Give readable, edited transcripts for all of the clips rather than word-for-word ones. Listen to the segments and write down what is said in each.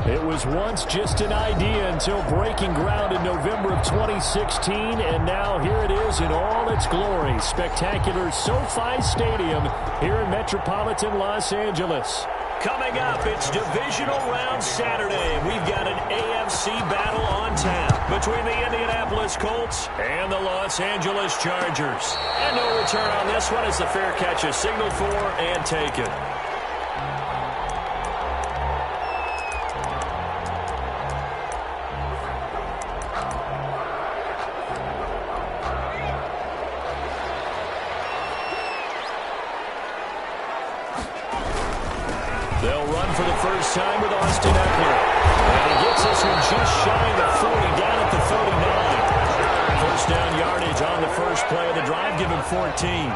It was once just an idea until breaking ground in November of 2016, and now here it is in all its glory. Spectacular SoFi Stadium here in metropolitan Los Angeles. Coming up, it's Divisional Round Saturday. We've got an AFC battle on tap between the Indianapolis Colts and the Los Angeles Chargers. And no return on this one as the fair catch is signaled for and taken. They'll run for the first time with Austin Eckler. And he gets this one just shy of the 40, down at the 39. First down yardage on the first play of the drive, give him 14.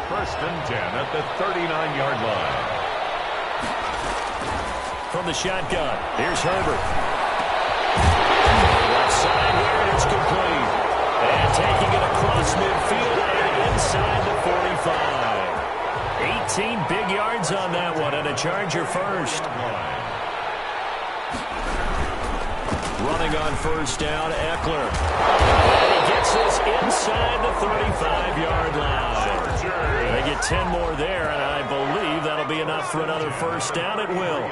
First and 10 at the 39-yard line. From the shotgun, here's Herbert. Left side here, and it's complete. And taking it across midfield and inside the 45. 18 big yards on that one, and a Charger first. Running on first down, Eckler. And he gets this inside the 35-yard line. They get 10 more there, and I believe that'll be enough for another first down. It will.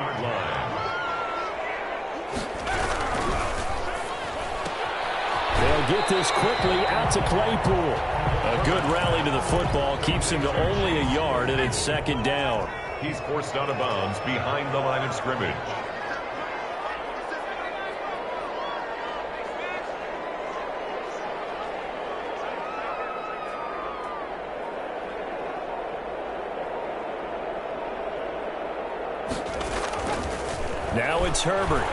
They'll get this quickly out to Claypool. A good rally to the football keeps him to only a yard, and it's second down. He's forced out of bounds behind the line of scrimmage. Now it's Herbert.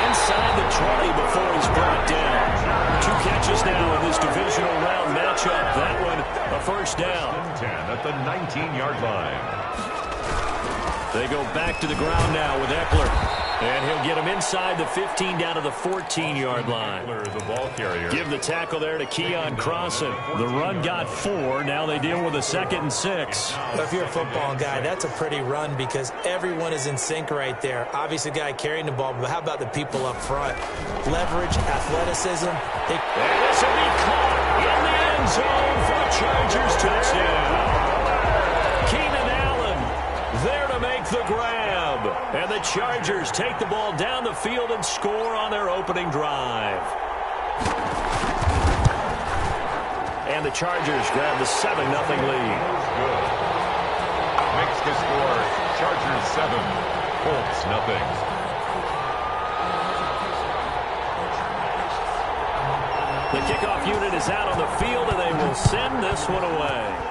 Inside the 20 before he's brought down. 2 catches now in this divisional round matchup. That one, a first down. 10 at the 19-yard line. They go back to the ground now with Eckler. And he'll get him inside the 15 down to the 14-yard line. Eckler, the ball carrier. Give the tackle there to Keon Crossan. The run got 4. Now they deal with a 2nd and 6. If you're a football guy, that's a pretty run because everyone is in sync right there. Obviously, the guy carrying the ball, but how about the people up front? Leverage, athleticism. And this will be caught in the end zone for a Chargers touchdown. Keenan Allen there to make the grab. And the Chargers take the ball down the field and score on their opening drive. And the Chargers grab the 7-0 lead. Good. Makes the score Chargers 7, Colts nothing. The kickoff unit is out on the field, and they will send this one away.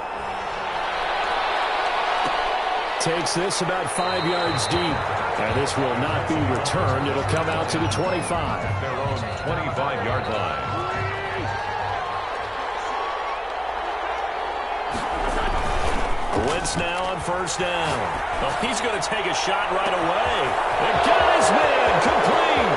Takes this about 5 yards deep. And this will not be returned. It'll come out to the 25. At their own 25-yard line. Wentz now on first down. Well, he's going to take a shot right away. The guy's man complete.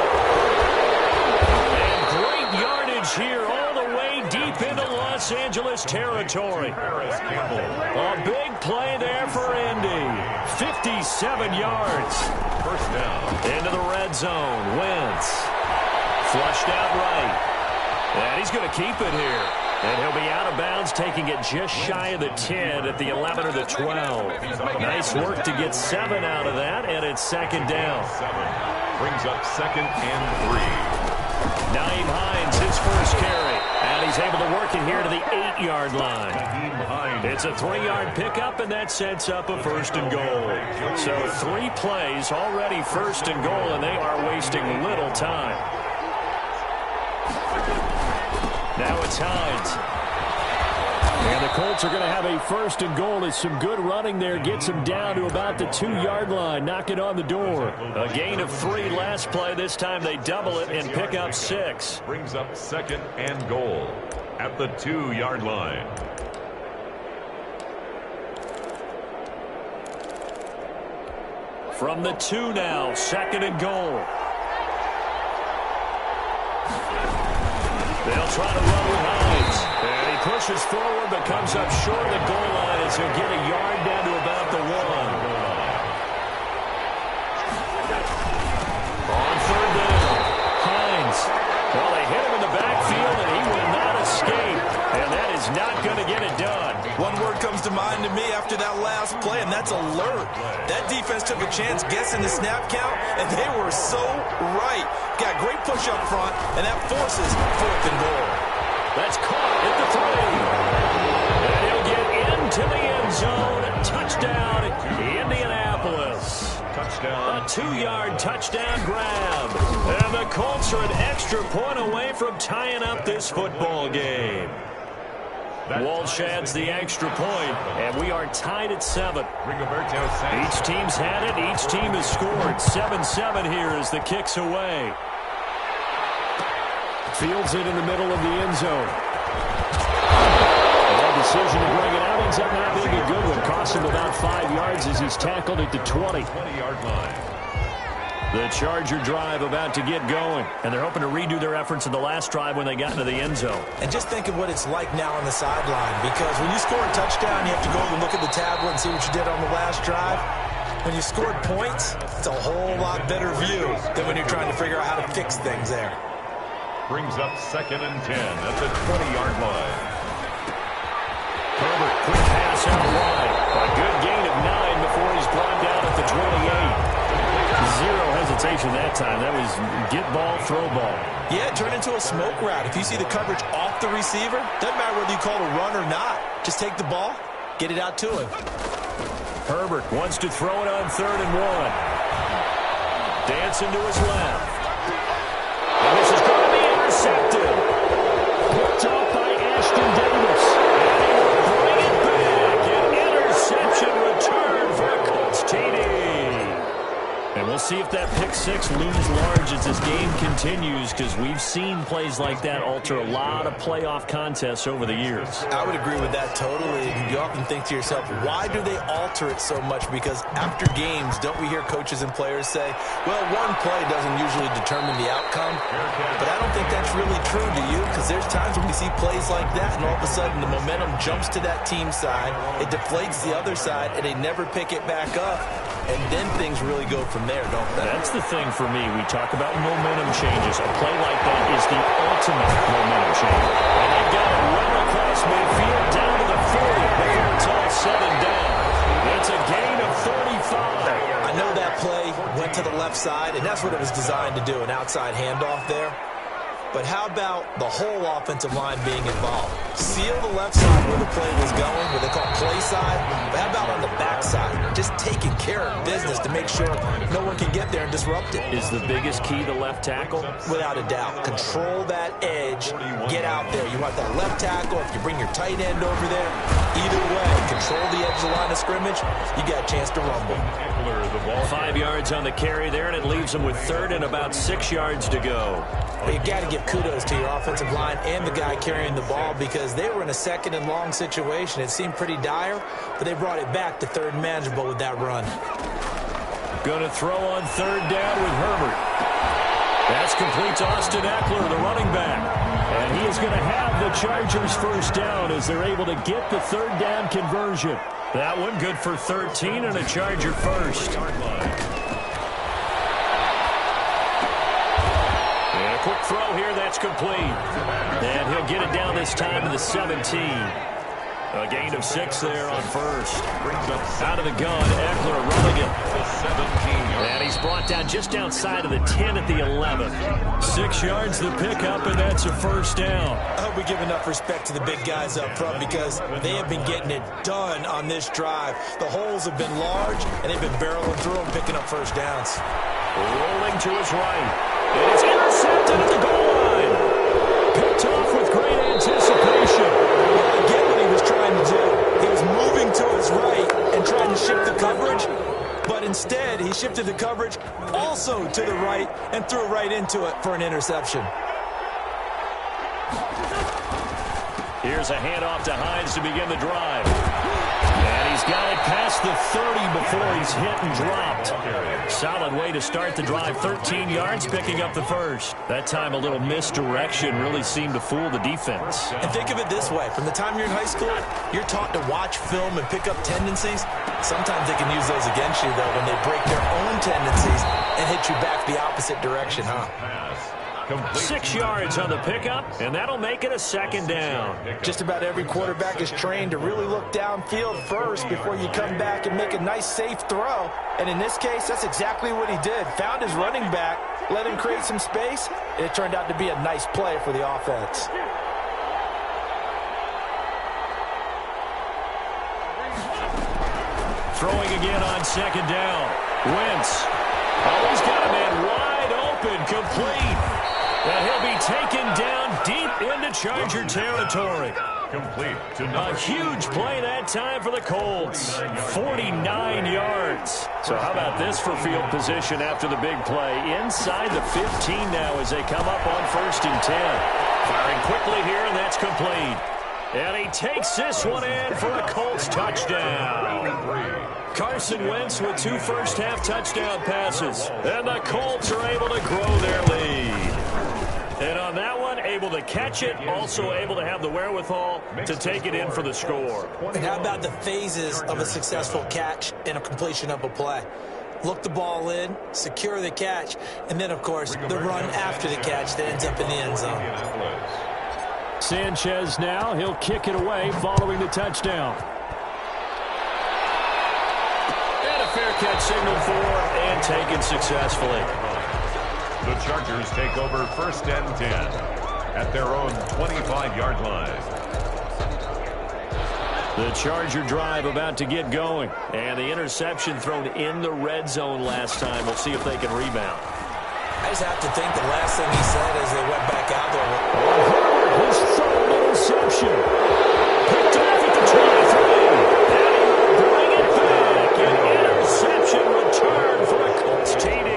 And great yardage here all the way deep into Los Angeles territory. A big play there for Indy. 57 yards. First down. Into the red zone. Wentz. Flushed out right. And he's going to keep it here. And he'll be out of bounds, taking it just shy of the 10 at the 11 or the 12. Nice work to get 7 out of that, and it's second down. 7 brings up 2nd and 3. Nyheim Hines, his first carry. And he's able to work it here to the 8-yard line. It's a 3-yard pickup, and that sets up a first and goal. So 3 plays already first and goal, and they are wasting little time. Now it's Hines. And the Colts are going to have a first and goal. It's some good running there. Gets him down to about the 2-yard line. Knock it on the door. A gain of 3 last play. This time they double it and pick up 6. Brings up 2nd and goal at the 2-yard line. From the 2 now, 2nd and goal. They'll try to run with Hines. And he pushes forward but comes up short of the goal line as he'll get a yard down to about the 1. play, and that's alert. That defense took a chance guessing the snap count, and they were so right. Got great push up front, and that forces 4th and goal. That's caught at the 3. And he'll get into the end zone. Touchdown, Indianapolis. Touchdown. A 2-yard touchdown grab. And the Colts are an extra point away from tying up this football game. Walsh adds the extra point, and we are tied at 7. Each team's had it. Each team has scored. 7-7 here as the kick's away. Fields it in the middle of the end zone. The decision to bring it out ends up not being a good one. Cost him about 5 yards as he's tackled at the 20. 20-yard line. The Charger drive about to get going, and they're hoping to redo their efforts in the last drive when they got into the end zone. And just think of what it's like now on the sideline, because when you score a touchdown, you have to go over and look at the tablet and see what you did on the last drive. When you scored points, it's a whole lot better view than when you're trying to figure out how to fix things there. Brings up 2nd and 10 at the 20-yard line. Herbert, quick pass out wide. A good gain of 9 before he's brought down at the 28. Zero hesitation that time. That was get ball, throw ball. Yeah, turn into a smoke route. If you see the coverage off the receiver, doesn't matter whether you call it a run or not. Just take the ball, get it out to him. Herbert wants to throw it on 3rd and 1. Dancing to his left. And this is going to be intercepted. Picked off by Ashton Davis. And they will bring it back. An interception return for a Colts TD. And we'll see if that pick 6 looms large as this game continues, because we've seen plays like that alter a lot of playoff contests over the years. I would agree with that totally. You often think to yourself, why do they alter it so much? Because after games, don't we hear coaches and players say, well, one play doesn't usually determine the outcome? But I don't think that's really true, do you? Because there's times when we see plays like that, and all of a sudden the momentum jumps to that team side, it deflates the other side, and they never pick it back up. And then things really go from there, don't they? That's the thing for me. We talk about momentum changes. A play like that is the ultimate momentum change. And they got it right across midfield down to the 40 before it's all said and done. It's a gain of 35. I know that play went to the left side, and that's what it was designed to do, an outside handoff there. But how about the whole offensive line being involved? Seal the left side where the play was going, what they call play side. But how about on the back side? Just taking care of business to make sure no one can get there and disrupt it. Is the biggest key the left tackle? Without a doubt. Control that edge. Get out there. You want that left tackle. If you bring your tight end over there, either way, control the edge of the line of scrimmage, you got a chance to rumble. 5 yards on the carry there, and it leaves them with 3rd and about 6 yards to go. Well, you've got to give kudos to your offensive line and the guy carrying the ball, because they were in a 2nd and long situation. It seemed pretty dire, but they brought it back to 3rd and manageable with that run. Going to throw on 3rd down with Herbert. That's complete to Austin Eckler, the running back. And he is going to have the Chargers 1st down as they're able to get the 3rd down conversion. That one good for 13 and a Charger 1st. And a quick throw here, that's complete. And he'll get it down this time to the 17. A gain of 6 there on 1st. Out of the gun, Eckler running it. And he's brought down just outside of the 10 at the 11. 6 yards the pickup, and that's a 1st down. I hope we give enough respect to the big guys up front, because they have been getting it done on this drive. The holes have been large, and they've been barreling through them, picking up 1st downs. Rolling to his right. And it's intercepted at the goal line. Picked off with great anticipation. I get what he was trying to do. He was moving to his right and trying to shift the coverage, but instead he shifted the coverage also to the right and threw right into it for an interception. Here's a handoff to Hines to begin the drive. And he's got it past the 30 before he's hit and dropped. Solid way to start the drive. 13 yards, picking up the 1st. That time a little misdirection really seemed to fool the defense. And think of it this way. From the time you're in high school, you're taught to watch film and pick up tendencies. Sometimes they can use those against you, though, when they break their own tendencies and hit you back the opposite direction, huh? 6 yards on the pickup, and that'll make it a second down. Just about every quarterback is trained to really look downfield first before you come back and make a nice, safe throw. And in this case, that's exactly what he did. Found his running back, let him create some space, and it turned out to be a nice play for the offense. Throwing again on second down. Wentz. Oh, he's got a man wide open, complete. And he'll be taken down deep into Charger territory. Complete to A huge play that time for the Colts. 49 yards. So how about this for field position after the big play? Inside the 15 now as they come up on 1st and 10. Firing quickly here, and that's complete. And he takes this one in for a Colts touchdown. Carson Wentz with 2 first-half touchdown passes. And the Colts are able to grow their lead. And on that one, able to catch it, also able to have the wherewithal to take it in for the score. And how about the phases of a successful catch and a completion of a play? Look the ball in, secure the catch, and then, of course, the run after the catch that ends up in the end zone. Sanchez now, he'll kick it away following the touchdown. And a fair catch signaled for and taken successfully. The Chargers take over 1st and 10 at their own 25-yard line. The Charger drive about to get going. And the interception thrown in the red zone last time. We'll see if they can rebound. I just have to think the last thing he said as they went back out there. His third interception. Picked off at the 23. And he will bring it back. An interception return for a Colts TD.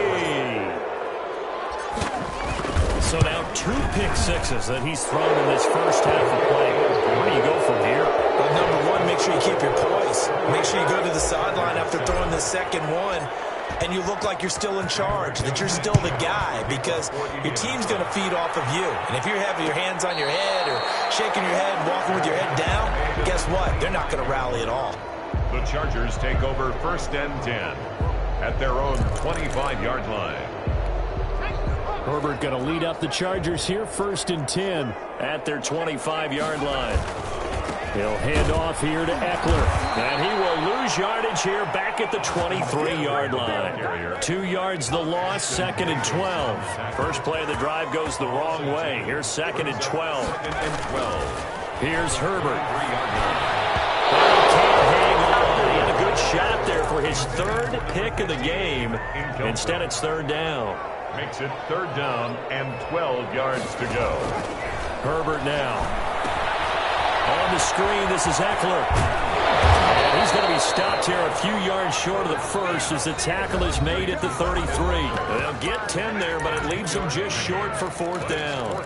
So now 2 pick sixes that he's thrown in this first half of play. Where do you go from here? Well, number one, make sure you keep your poise. Make sure you go to the sideline after throwing the second one, and you look like you're still in charge, that you're still the guy, because your team's going to feed off of you. And if you're having your hands on your head or shaking your head and walking with your head down, guess what? They're not going to rally at all. The Chargers take over 1st and 10 at their own 25-yard line. Herbert going to lead up the Chargers here, 1st and 10 at their 25-yard line. He'll hand off here to Eckler. And he will lose yardage here back at the 23-yard line. 2 yards the loss, 2nd and 12. First play of the drive goes the wrong way. Here's 2nd and 12. Here's Herbert. Can't hang on. He had a good shot there for his 3rd pick of the game. Instead, it's 3rd down. Makes it 3rd down and 12 yards to go. Herbert now. On the screen, this is Eckler. And he's going to be stopped here a few yards short of the first as the tackle is made at the 33. They'll get 10 there, but it leaves them just short for 4th down.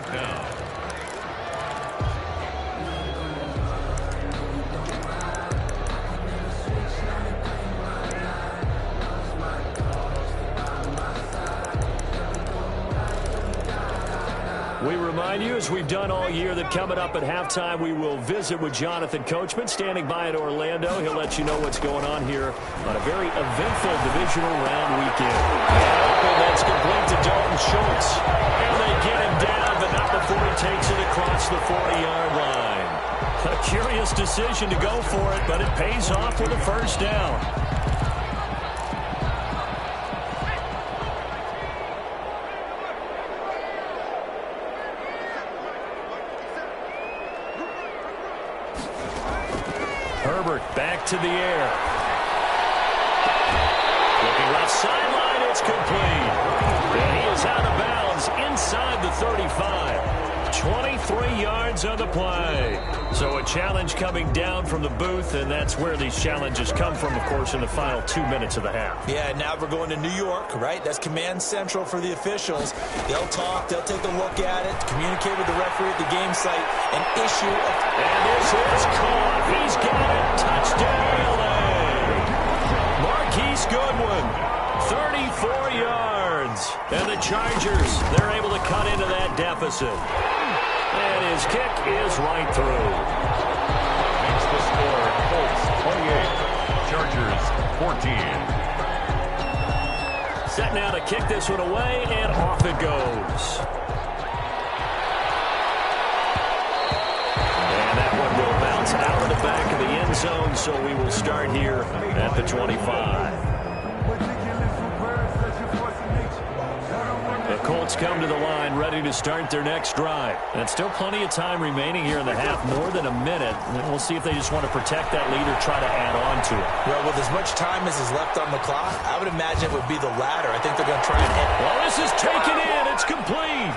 We remind you, as we've done all year, that coming up at halftime, we will visit with Jonathan Coachman, standing by in Orlando. He'll let you know what's going on here on a very eventful divisional round weekend. And that's complete to Dalton Schultz. And they get him down, but not before he takes it across the 40-yard line. A curious decision to go for it, but it pays off with a 1st down. Herbert back to the air. Looking left sideline, it's complete. And he is out of bounds inside the 35. 23 yards on the play. So a challenge coming down from the booth, and that's where these challenges come from, of course, in the final 2 minutes of the half. Yeah, now we're going to New York, right? That's command central for the officials. They'll talk, they'll take a look at it, communicate with the referee at the game site, and issue a... And this is caught. He's got it. Touchdown, LA. Marquise Goodwin, 34 yards. And the Chargers, they're able to cut into that deficit. And his kick is right through. Makes the score Colts 28, Chargers 14. Set now to kick this one away, and off it goes. back of the end zone, so we will start here at the 25. The Colts come to the line ready to start their next drive. And still plenty of time remaining here in the half, more than a minute. And we'll see if they just want to protect that lead or try to add on to it. Well, with as much time as is left on the clock, I would imagine it would be the latter. I think they're going to try and end. Well, this is taken in. It's complete.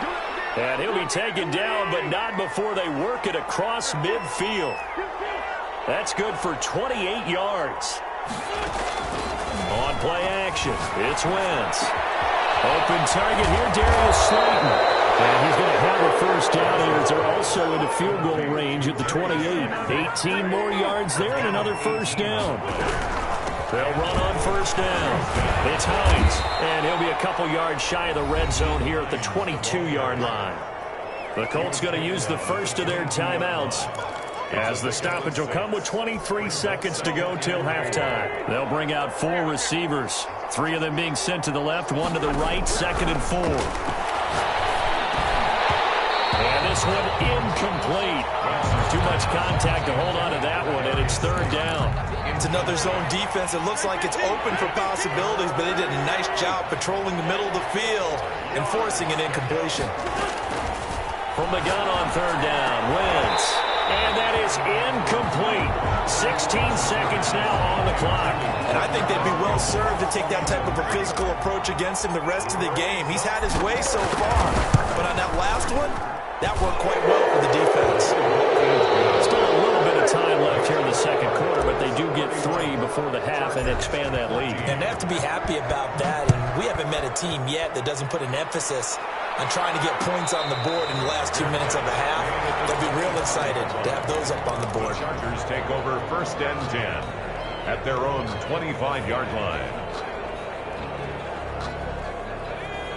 And he'll be taken down, but not before they work it across midfield. That's good for 28 yards. On play action, it's Wentz. Open target here, Darius Slayton. And he's going to have a first down here. They're also into field goal range at the 28. 18 more yards there and another first down. They'll run on first down. It's Hines. And he'll be a couple yards shy of the red zone here at the 22-yard line. The Colts going to use the first of their timeouts, as the stoppage will come with 23 seconds to go till halftime. They'll bring out 4 receivers, 3 of them being sent to the left, 1 to the right, 2nd and 4. And this one incomplete. Too much contact to hold on to that one, and it's 3rd down. It's another zone defense. It looks like it's open for possibilities, but they did a nice job patrolling the middle of the field and forcing an incompletion. From the gun on 3rd down, Wentz. And that is incomplete. 16 seconds now on the clock. And I think they'd be well served to take that type of a physical approach against him the rest of the game. He's had his way so far. But on that last one, that worked quite well for the defense. Still a little bit of time left here in the second quarter, but they do get 3 before the half and expand that lead. And they have to be happy about that. And we haven't met a team yet that doesn't put an emphasis on trying to get points on the board in the last 2 minutes of the half. They'll be real excited to have those up on the board. The Chargers take over 1st and 10 at their own 25-yard line.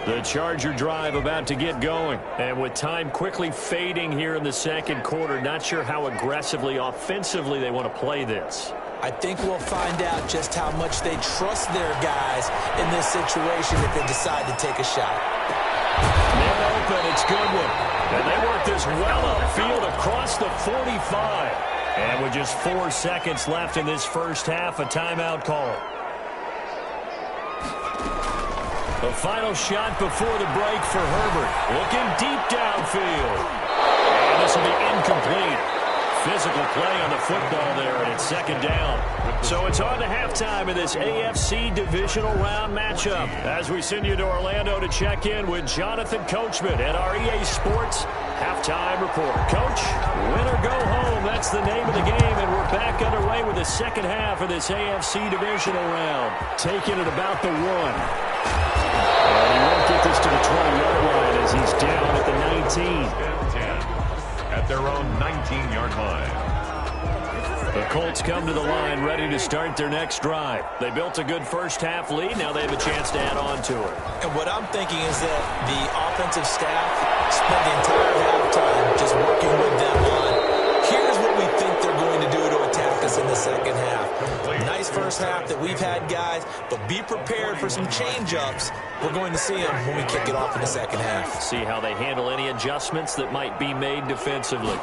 The Charger drive about to get going. And with time quickly fading here in the second quarter, not sure how aggressively, offensively they want to play this. I think we'll find out just how much they trust their guys in this situation if they decide to take a shot. Man open, it's Goodwin. And they work this well upfield across the 45. And with just 4 seconds left in this first half, a timeout call. The final shot before the break for Herbert. Looking deep downfield. And this will be incomplete. Physical play on the football there, and it's 2nd down. So it's on to halftime of this AFC divisional round matchup as we send you to Orlando to check in with Jonathan Coachman at our EA Sports Halftime Report. Coach, win or go home, that's the name of the game, and we're back underway with the second half of this AFC divisional round. Taking it about the 1. And he won't get this to the 20-yard line as he's down at the 19. At their own 19-yard line. The Colts come to the line ready to start their next drive. They built a good first half lead. Now they have a chance to add on to it. And what I'm thinking is that the offensive staff spent the entire halftime just working with them on, here's what we think they're going to do to attack us in the second half. Nice first half that we've had, guys, but be prepared for some change-ups. We're going to see them when we kick it off in the second half. See how they handle any adjustments that might be made defensively.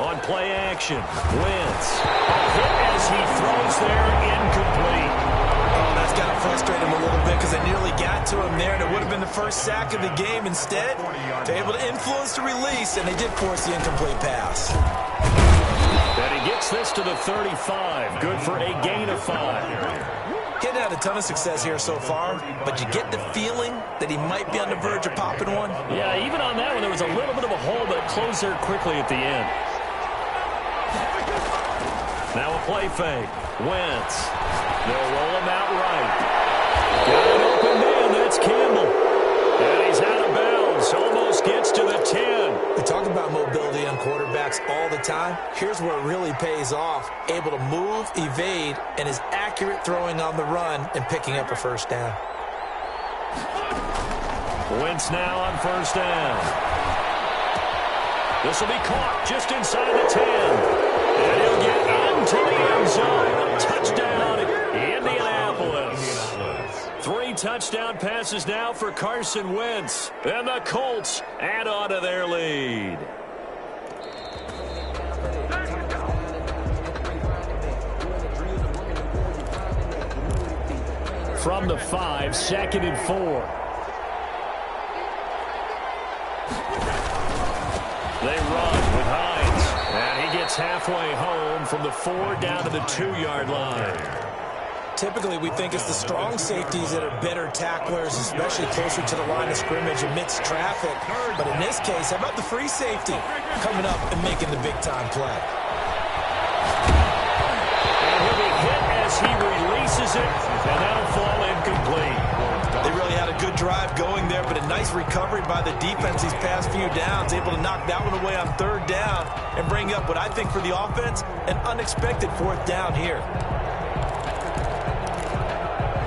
On play action, Wentz. A hit as he throws there, incomplete. Oh, that's got to frustrate him a little bit because they nearly got to him there, and it would have been the first sack of the game. Instead, they're able to influence the release, and they did force the incomplete pass. And he gets this to the 35. Good for a gain of 5. He hadn't had a ton of success here so far, but you get the feeling that he might be on the verge of popping one. Yeah, even on that one, there was a little bit of a hole, but it closed there quickly at the end. Now a play fake. Wentz. They'll roll him out right. Got an open man. That's Campbell. And he's out of bounds. Almost gets to the 10. We talk about mobility on quarterbacks all the time. Here's where it really pays off. Able to move, evade, and is accurate throwing on the run and picking up a first down. Wentz now on first down. This will be caught just inside the 10. And he'll get into the end zone. Touchdown, Indianapolis. 3 touchdown passes now for Carson Wentz. And the Colts add on to their lead. from the 5, 2nd and 4. They run with Hines, and he gets halfway home from the 4 down to the 2-yard line. Typically, we think it's the strong safeties that are better tacklers, especially closer to the line of scrimmage amidst traffic. But in this case, how about the free safety coming up and making the big-time play? And he'll be hit as he releases it, and that'll fall incomplete. They really had a good drive going there, but a nice recovery by the defense these past few downs, able to knock that one away on 3rd down and bring up what I think for the offense, an unexpected 4th down here.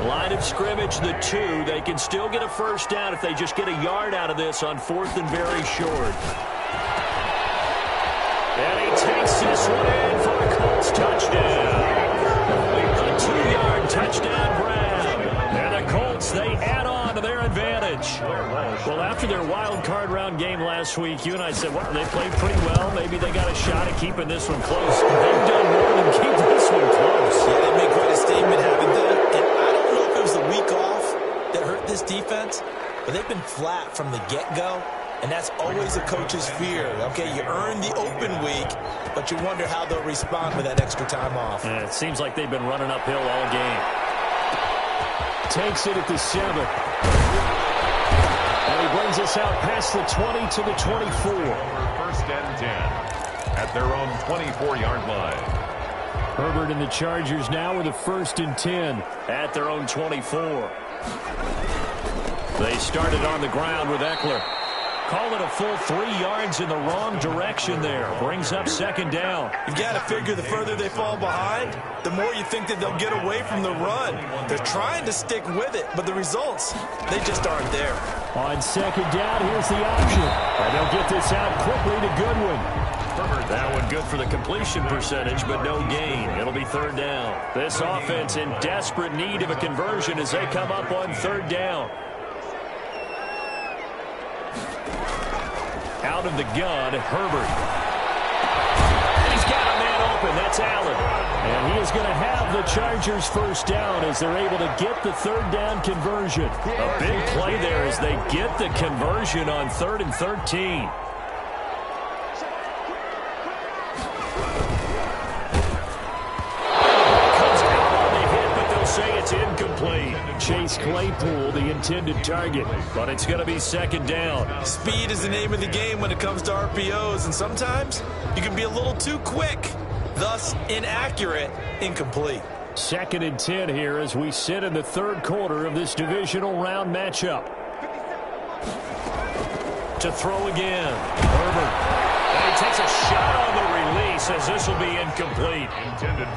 Line of scrimmage, the 2. They can still get a 1st down if they just get a yard out of this on 4th and very short. And he takes this one in for a Colts touchdown. A 2-yard touchdown grab. And the Colts, they add on to their advantage. Well, after their wild card round game last week, you and I said, well, they played pretty well. Maybe they got a shot at keeping this one close. They've done more than keep this one close. Yeah, they made quite a statement having that. And I don't know if it was the week off that hurt this defense, but they've been flat from the get-go. And that's always a coach's fear. Okay, you earn the open week, but you wonder how they'll respond with that extra time off. It seems like they've been running uphill all game. Takes it at the 7. And he brings us out past the 20 to the 24. 1st and 10 at their own 24-yard line. Herbert and the Chargers now with a 1st and 10 at their own 24. They started on the ground with Eckler. Call it a full 3 yards in the wrong direction there. Brings up 2nd down. You've got to figure the further they fall behind, the more you think that they'll get away from the run. They're trying to stick with it, but the results, they just aren't there. On 2nd down, here's the option. And they'll get this out quickly to Goodwin. That one good for the completion percentage, but no gain. It'll be 3rd down. This offense in desperate need of a conversion as they come up on 3rd down. Out of the gun, Herbert. And he's got a man open. That's Allen. And he is going to have the Chargers 1st down as they're able to get the 3rd down conversion. A big play there as they get the conversion on 3rd and 13. Comes out on the hit, but they'll say it's incomplete. Chase Claypool, the intended target, but it's going to be 2nd down. Speed is the name of the game when it comes to RPOs, and sometimes you can be a little too quick, thus inaccurate, incomplete. 2nd and 10 here as we sit in the 3rd quarter of this divisional round matchup. To throw again, Herbert. And he takes a shot on the release as this will be incomplete.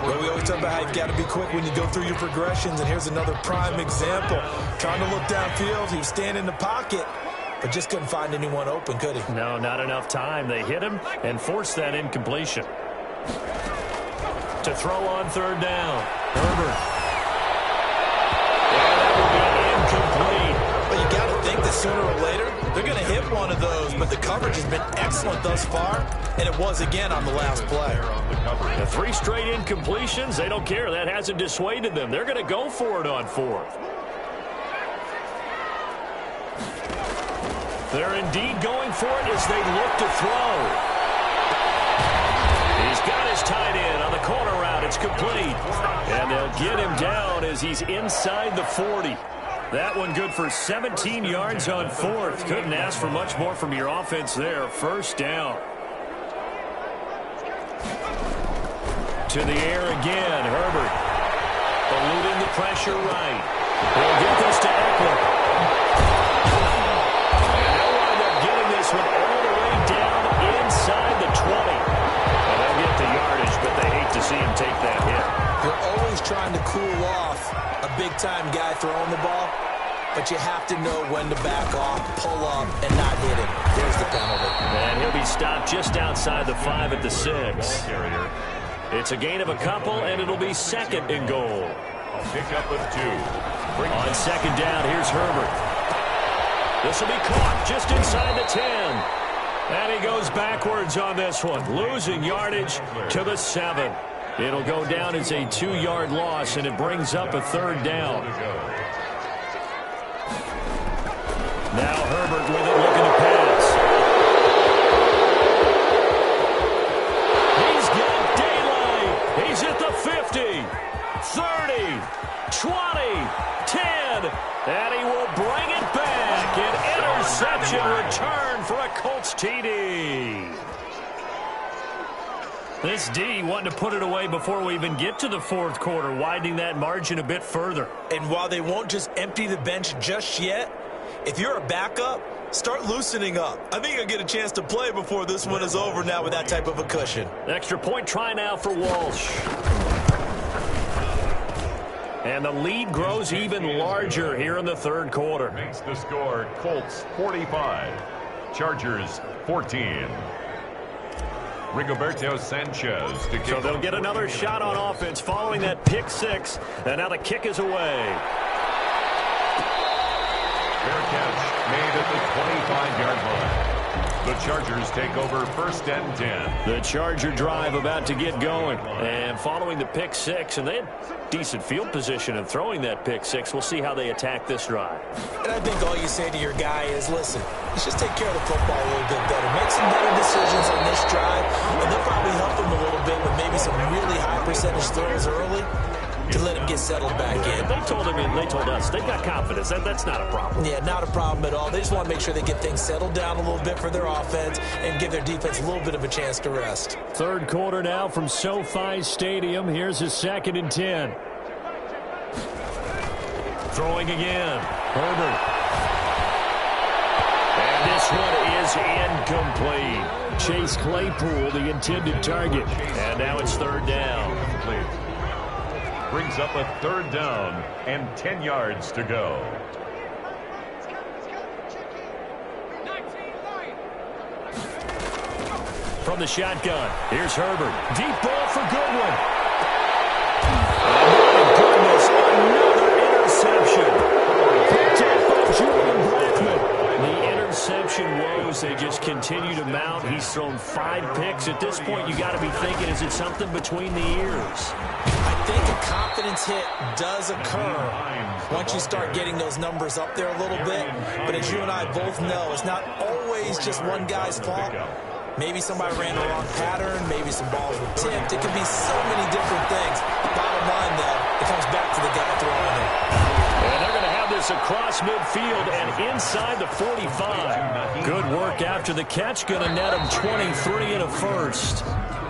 Well, we always talk about how you've got to be quick when you go through your progressions, and here's another prime example. Trying to look downfield, he was standing in the pocket, but just couldn't find anyone open, could he? No, not enough time. They hit him and forced that incompletion. To throw on 3rd down, Herbert. And that will be incomplete. Well, you got to think that sooner or later, they're going to hit one of those, but the coverage has been excellent thus far, and it was again on the last play. The 3 straight incompletions, they don't care. That hasn't dissuaded them. They're going to go for it on 4th. They're indeed going for it as they look to throw. He's got his tight end on the corner route. It's complete. And they'll get him down as he's inside the 40. That one good for 17 yards on 4th. Couldn't ask for much more from your offense there. 1st down. To the air again, Herbert. Eluding the pressure right. He'll get this to Eckler. And they'll wind up getting this one all the way down inside the 20. And they'll get the yardage, but they hate to see him take that hit. You're always trying to cool off a big-time guy throwing the ball, but you have to know when to back off, pull up, and not hit him. There's the penalty. And he'll be stopped just outside the 5 at the 6. It's a gain of a couple, and it'll be 2nd and goal. A pickup of 2. On 2nd down, here's Herbert. This will be caught just inside the 10. And he goes backwards on this one, losing yardage to the 7. It'll go down as a 2-yard loss, and it brings up a third down. Now Herbert with it, looking to pass. He's got daylight. He's at the 50, 30, 20, 10, and he will bring it back. An interception return for a Colts TD. This D wanting to put it away before we even get to the fourth quarter, widening that margin a bit further. And while they won't just empty the bench just yet, if you're a backup, start loosening up. I think you'll get a chance to play before this one is over now with that type of a cushion. Extra point try now for Walsh. And the lead grows even larger here in the third quarter. Makes the score Colts 45, Chargers 14. Rigoberto Sanchez to kick. So they'll get another shot on offense following that pick six. And now the kick is away. Fair catch made at the 25-yard line. The Chargers take over first and 10. The Charger drive about to get going. And following the pick six, and they had decent field position in throwing that pick six. We'll see how they attack this drive. And I think all you say to your guy is, listen, let's just take care of the football a little bit better. Make some better decisions on this drive, and they'll probably help him a little bit with maybe some really high percentage throws early to let him get settled back in. They told him, and they told us, they've got confidence. That's not a problem. Yeah, not a problem at all. They just want to make sure they get things settled down a little bit for their offense and give their defense a little bit of a chance to rest. Third quarter now from SoFi Stadium. Here's a 2nd and 10. Throwing again. Herbert. And this one is incomplete. Chase Claypool, the intended target. And now it's third down. Brings up a third down and 10 yards to go. From the shotgun, here's Herbert. Deep ball for Goodwin. Oh, my goodness, another interception. Picked up by Julian Blackman. The interception woes, they just continue to mount. He's thrown 5 picks. At this point, you got to be thinking, is it something between the ears? I think a confidence hit does occur once you start getting those numbers up there a little bit. But as you and I both know, it's not always just one guy's fault. Maybe somebody ran the wrong pattern. Maybe some balls were tipped. It can be so many different things. Bottom line, though, it comes back to the guy throwing it. And they're going to have this across midfield and inside the 45. Good work after the catch. Going to net him 23 and a first.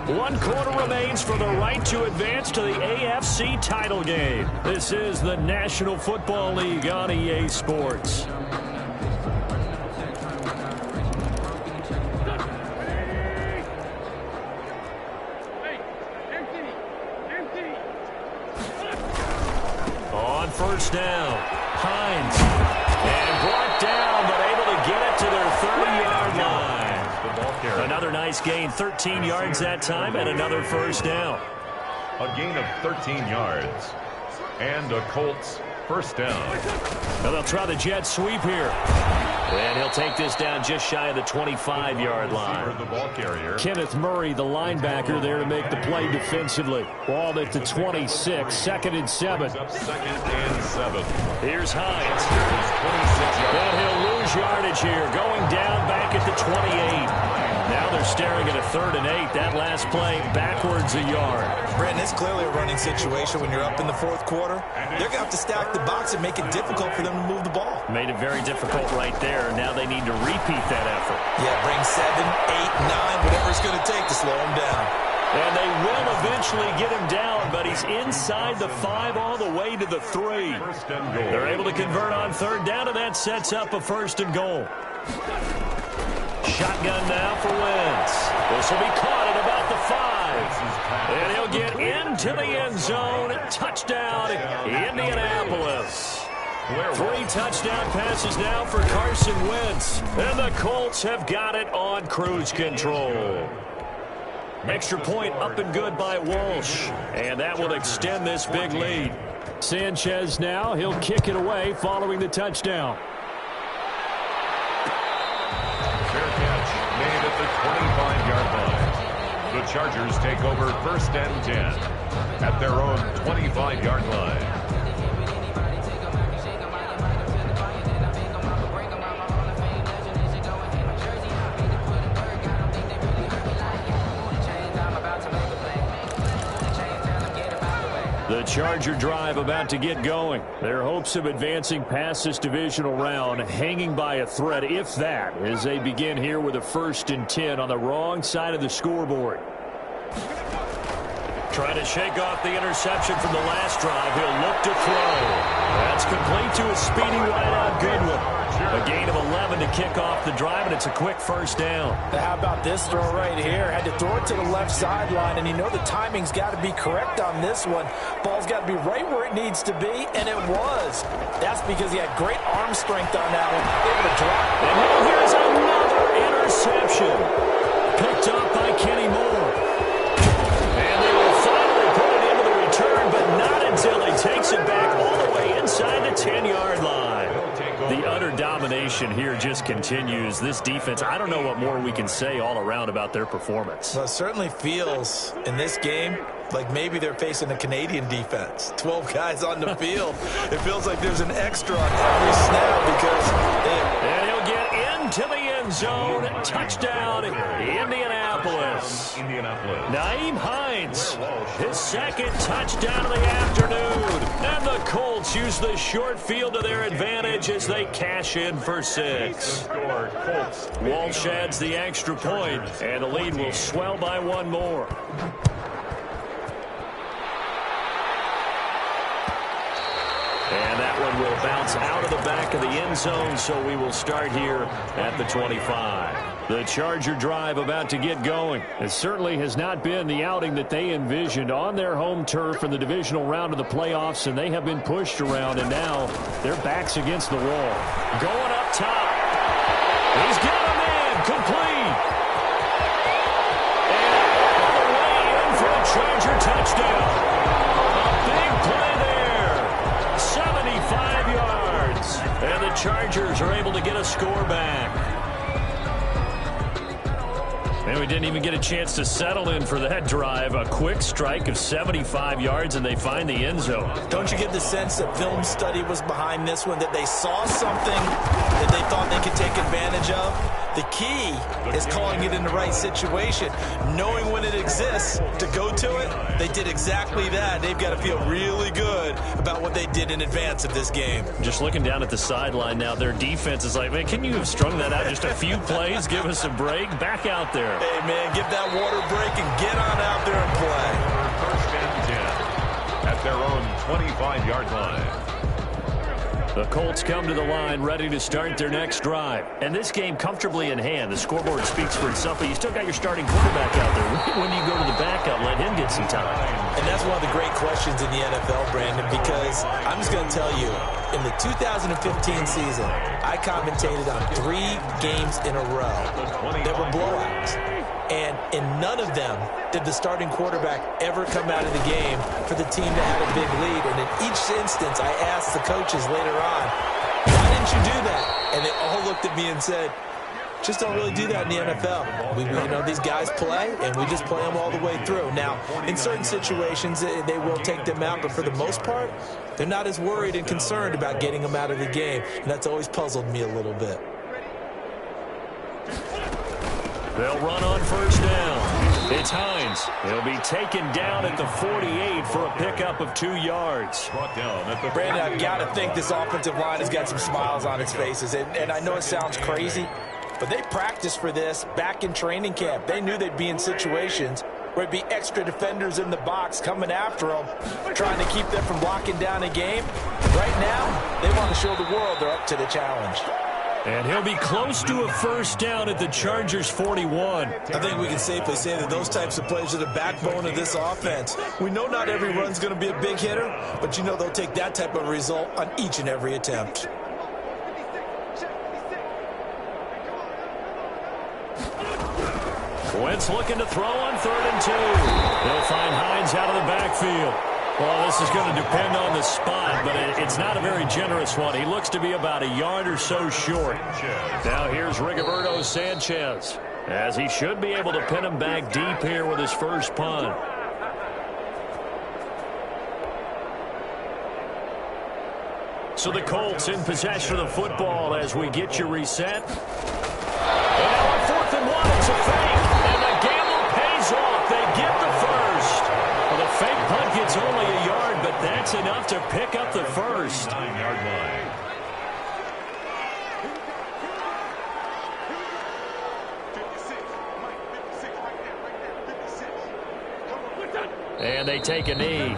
1 quarter remains for the right to advance to the AFC title game. This is the National Football League on EA Sports. On first down, Hines. And brought down, but able to get it to their 30-yard line. Another nice gain, 13 yards that time, and another first down. A gain of 13 yards. And a Colts first down. Now they'll try the jet sweep here. And he'll take this down just shy of the 25-yard line. The ball carrier. Kenneth Murray, the linebacker, there to make the play defensively. Ball at the 26, 2nd and 7. 2nd and 7. Here's Hines. And he'll lose yardage here, going down back at the 28. Now they're staring at a 3rd and 8. That last play backwards a yard. Brandon, it's clearly a running situation when you're up in the fourth quarter. They're going to have to stack the box and make it difficult for them to move the ball. Made it very difficult right there. Now they need to repeat that effort. Yeah, bring 7, 8, 9, whatever it's going to take to slow him down. And they will eventually get him down, but he's inside the 5 all the way to the 3. They're able to convert on third down, and that sets up a 1st and goal. Shotgun now for Wentz. This will be caught at about the 5. And he'll get into the end zone. Touchdown, Indianapolis. 3 touchdown passes now for Carson Wentz. And the Colts have got it on cruise control. Extra point up and good by Walsh. And that will extend this big lead. Sanchez now, he'll kick it away following the touchdown. Fair catch made at the 25-yard line. The Chargers take over 1st and 10. at their own 25-yard line. The Charger drive about to get going. Their hopes of advancing past this divisional round hanging by a thread, if that, as they begin here with a 1st and 10 on the wrong side of the scoreboard. Trying to shake off the interception from the last drive. He'll look to throw. That's complete to a speedy wideout Goodwin. A gain of 11 to kick off the drive, and it's a quick 1st down. How about this throw right here? Had to throw it to the left sideline, and you know the timing's got to be correct on this one. Ball's got to be right where it needs to be, and it was. That's because he had great arm strength on that one. Able to drop. And now here's another interception. Picked up by Kenny Moore. And they will finally put it into the return, but not until he takes it back all the way inside the 10-yard line. The utter domination here just continues. This defense, I don't know what more we can say all around about their performance. Well, it certainly feels in this game like maybe they're facing a Canadian defense. 12 guys on the field. It feels like there's an extra on every snap because and he'll get into the end zone. Touchdown, Indianapolis. Nyheim Hines, his 2nd touchdown of the afternoon. And the Colts use the short field to their advantage as they cash in for 6. Walsh adds the extra point, and the lead will swell by 1 more. And that one will bounce out of the back of the end zone, so we will start here at the 25. The Charger drive about to get going. It certainly has not been the outing that they envisioned on their home turf in the divisional round of the playoffs, and they have been pushed around, and now their backs against the wall. Going up top. He's got a man complete. And all the way in for a Charger touchdown. A big play there. 75 yards. And the Chargers are able to get a score back. And we didn't even get a chance to settle in for that drive. A quick strike of 75 yards, and they find the end zone. Don't you get the sense that film study was behind this one, that they saw something that they thought they could take advantage of? The key is calling it in the right situation, knowing when it exists to go to it. They did exactly that. They've got to feel really good about what they did in advance of this game. Just looking down at the sideline now, their defense is like, man, can you have strung that out just a few plays? Give us a break. Back out there. Hey, man, give that water break and get on out there and play. 1st and 10 at their own 25-yard line. The Colts come to the line ready to start their next drive. And this game comfortably in hand. The scoreboard speaks for itself, but you still got your starting quarterback out there. When do you go to the backup, let him get some time? And that's one of the great questions in the NFL, Brandon, because I'm just going to tell you, in the 2015 season, I commentated on 3 games in a row that were blowouts. And in none of them did the starting quarterback ever come out of the game for the team that had a big lead. And in each instance, I asked the coaches later on, why didn't you do that? And they all looked at me and said, just don't really do that in the NFL. You know, these guys play, and we just play them all the way through. Now, in certain situations, they will take them out, but for the most part, they're not as worried and concerned about getting them out of the game. And that's always puzzled me a little bit. They'll run on 1st down. It's Hines. He'll be taken down at the 48 for a pickup of 2 yards. Brandon, I've got to think this offensive line has got some smiles on its faces. And I know it sounds crazy, but they practiced for this back in training camp. They knew they'd be in situations where it'd be extra defenders in the box coming after them, trying to keep them from locking down a game. Right now, they want to show the world they're up to the challenge. And he'll be close to a 1st down at the Chargers 41. I think we can safely say that those types of plays are the backbone of this offense. We know not every run's going to be a big hitter, but you know they'll take that type of result on each and every attempt. Wentz looking to throw on 3rd and 2. They'll find Hines out of the backfield. Well, this is going to depend on the spot, but it's not a very generous one. He looks to be about a yard or so short. Now here's Rigoberto Sanchez, as he should be able to pin him back deep here with his first punt. So the Colts in possession of the football as we get you reset. And now on 4th and 1, it's a fake. And the gamble pays off. They get the first. Well, the fake punt gets only a yard, but that's enough to pick up the first. 9-yard line. And they take a knee.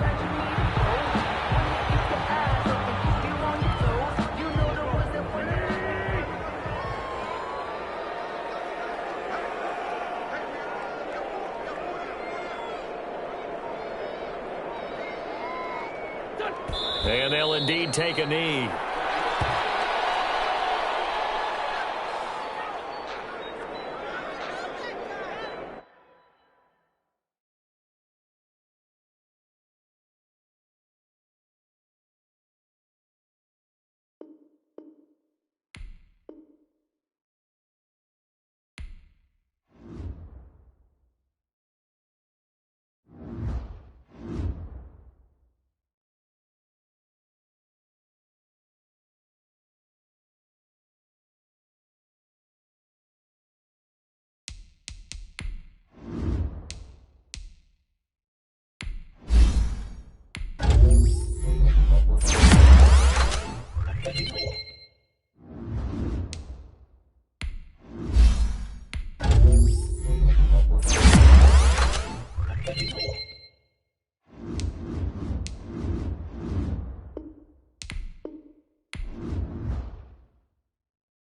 And they'll indeed take a knee.